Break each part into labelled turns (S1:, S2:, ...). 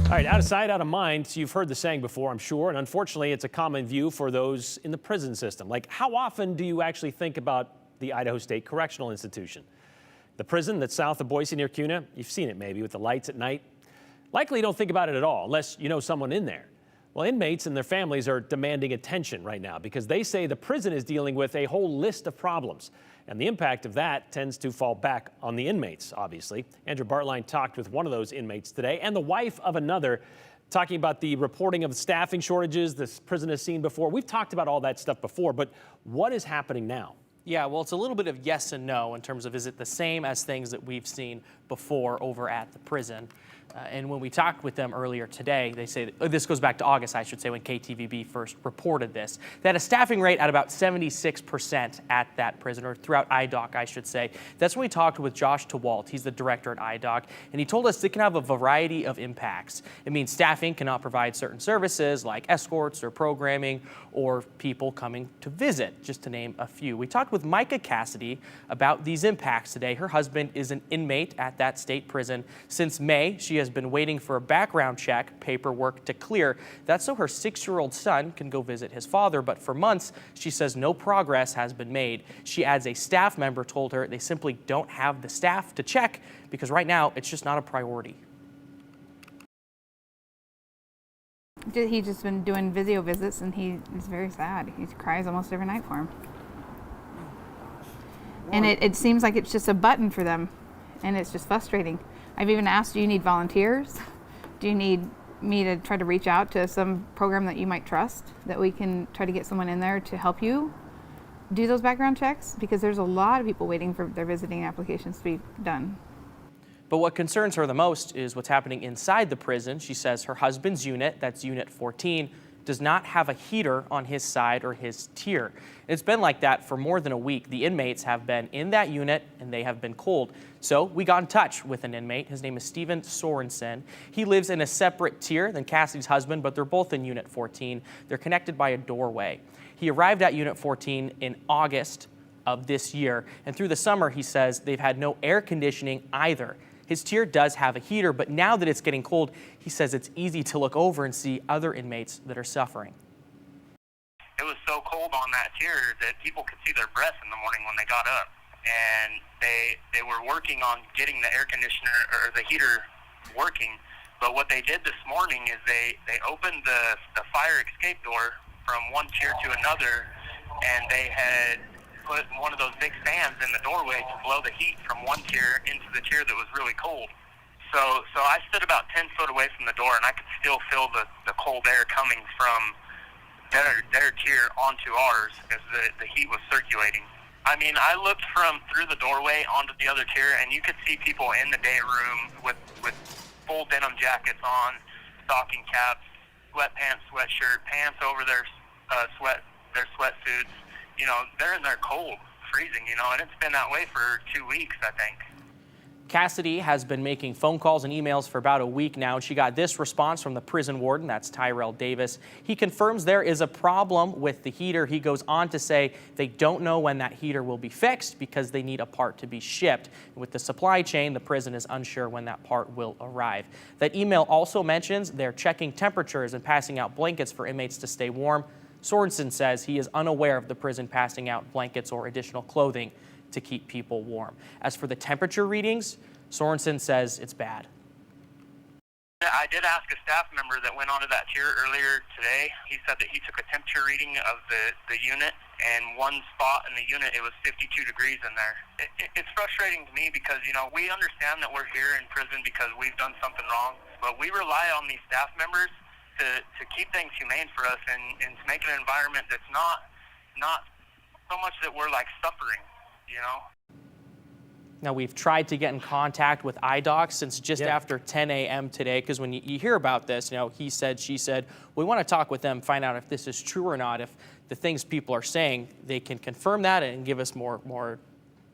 S1: All right, out of sight, out of mind. You've heard the saying before, I'm sure, and unfortunately, it's a common view for those in the prison system. Like, how often do you actually think about the Idaho State Correctional Institution? The prison that's south of Boise near Kuna, you've seen it maybe with the lights at night. Likely you don't think about it at all unless you know someone in there. Well, inmates and their families are demanding attention right now because they say the prison is dealing with a whole list of problems. And the impact of that tends to fall back on the inmates, obviously. Andrew Bartline talked with one of those inmates today and the wife of another, talking about the reporting of staffing shortages this prison has seen before. We've talked about all that stuff before, but what is happening now?
S2: Yeah, well, it's a little bit of yes and no in terms of is it the same as things that we've seen before over at the prison. And when we talked with them earlier today, they say, this goes back to August, I should say, when KTVB first reported this, they had a staffing rate at about 76% at that prison, or throughout IDOC, I should say. That's when we talked with Josh Tewalt. He's the director at IDOC, and he told us it can have a variety of impacts. It means staffing cannot provide certain services like escorts or programming or people coming to visit, just to name a few. We talked with Micah Cassidy about these impacts today. Her husband is an inmate at that state prison. Since May, she has been waiting for a background check paperwork to clear. That's so her 6-year-old son can go visit his father, but for months, she says no progress has been made. She adds a staff member told her they simply don't have the staff to check because right now it's just not a priority.
S3: He's just been doing video visits and he is very sad. He cries almost every night for him. And it seems like it's just a button for them and it's just frustrating. I've even asked, do you need volunteers? Do you need me to try to reach out to some program that you might trust, that we can try to get someone in there to help you do those background checks? Because there's a lot of people waiting for their visiting applications to be done.
S2: But what concerns her the most is what's happening inside the prison. She says her husband's unit, that's Unit 14, does not have a heater on his side or his tier. It's been like that for more than a week. The inmates have been in that unit and they have been cold. So we got in touch with an inmate. His name is Steven Sorensen. He lives in a separate tier than Cassidy's husband, but they're both in Unit 14. They're connected by a doorway. He arrived at Unit 14 in August of this year, and through the summer, he says they've had no air conditioning either. His tier does have a heater, but now that it's getting cold, he says it's easy to look over and see other inmates that are suffering.
S4: It was so cold on that tier that people could see their breath in the morning when they got up. And they were working on getting the air conditioner or the heater working. But what they did this morning is they opened the fire escape door from one tier to another, and they had put one of those big fans in the doorway to blow the heat from one tier into the tier that was really cold. So I stood about 10 foot away from the door, and I could still feel the cold air coming from their tier onto ours as the heat was circulating. I mean, I looked through the doorway onto the other tier, and you could see people in the day room with full denim jackets on, stocking caps, sweatpants, sweatshirt, pants over their sweatsuits. You know, they're in there cold, freezing, you know, and it's been that way for 2 weeks, I think.
S2: Cassidy has been making phone calls and emails for about a week now, and she got this response from the prison warden, that's Tyrell Davis. He confirms there is a problem with the heater. He goes on to say they don't know when that heater will be fixed because they need a part to be shipped. With the supply chain, the prison is unsure when that part will arrive. That email also mentions they're checking temperatures and passing out blankets for inmates to stay warm. Sorensen says he is unaware of the prison passing out blankets or additional clothing to keep people warm. As for the temperature readings, Sorensen says it's bad.
S4: I did ask a staff member that went onto that tier earlier today. He said that he took a temperature reading of the unit, and one spot in the unit, it was 52 degrees in there. It's frustrating to me because, you know, we understand that we're here in prison because we've done something wrong, but we rely on these staff members to keep things humane for us and to make an environment that's not so much that we're like suffering, you know?
S2: Now, we've tried to get in contact with IDOC since just after 10 a.m. today, because when you hear about this, you know, he said, she said, we want to talk with them, find out if this is true or not. If the things people are saying, they can confirm that and give us more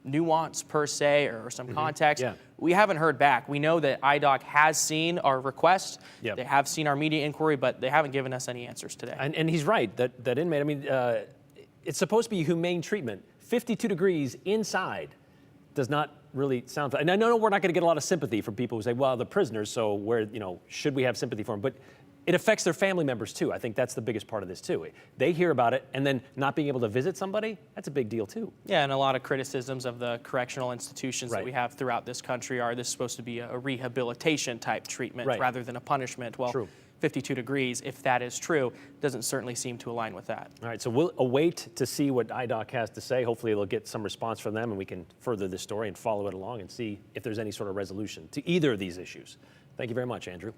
S2: nuance per se or some context. Yeah. We haven't heard back. We know that IDOC has seen our request. Yep. They have seen our media inquiry, but they haven't given us any answers today.
S1: And he's right, that inmate, I mean, it's supposed to be humane treatment. 52 degrees inside. does not really sound, and I know we're not going to get a lot of sympathy from people who say, well, the prisoners, so where, should we have sympathy for them? But it affects their family members too. I think that's the biggest part of this too. They hear about it, and then not being able to visit somebody, that's a big deal too.
S2: Yeah, and a lot of criticisms of the correctional institutions that
S1: Right.
S2: we have throughout this country are this is supposed to be a rehabilitation type treatment
S1: Right.
S2: rather than a punishment. Well,
S1: True.
S2: 52 degrees, if that is true, doesn't certainly seem to align with that.
S1: All right, so we'll await to see what IDOC has to say. Hopefully they'll get some response from them and we can further this story and follow it along and see if there's any sort of resolution to either of these issues. Thank you very much, Andrew.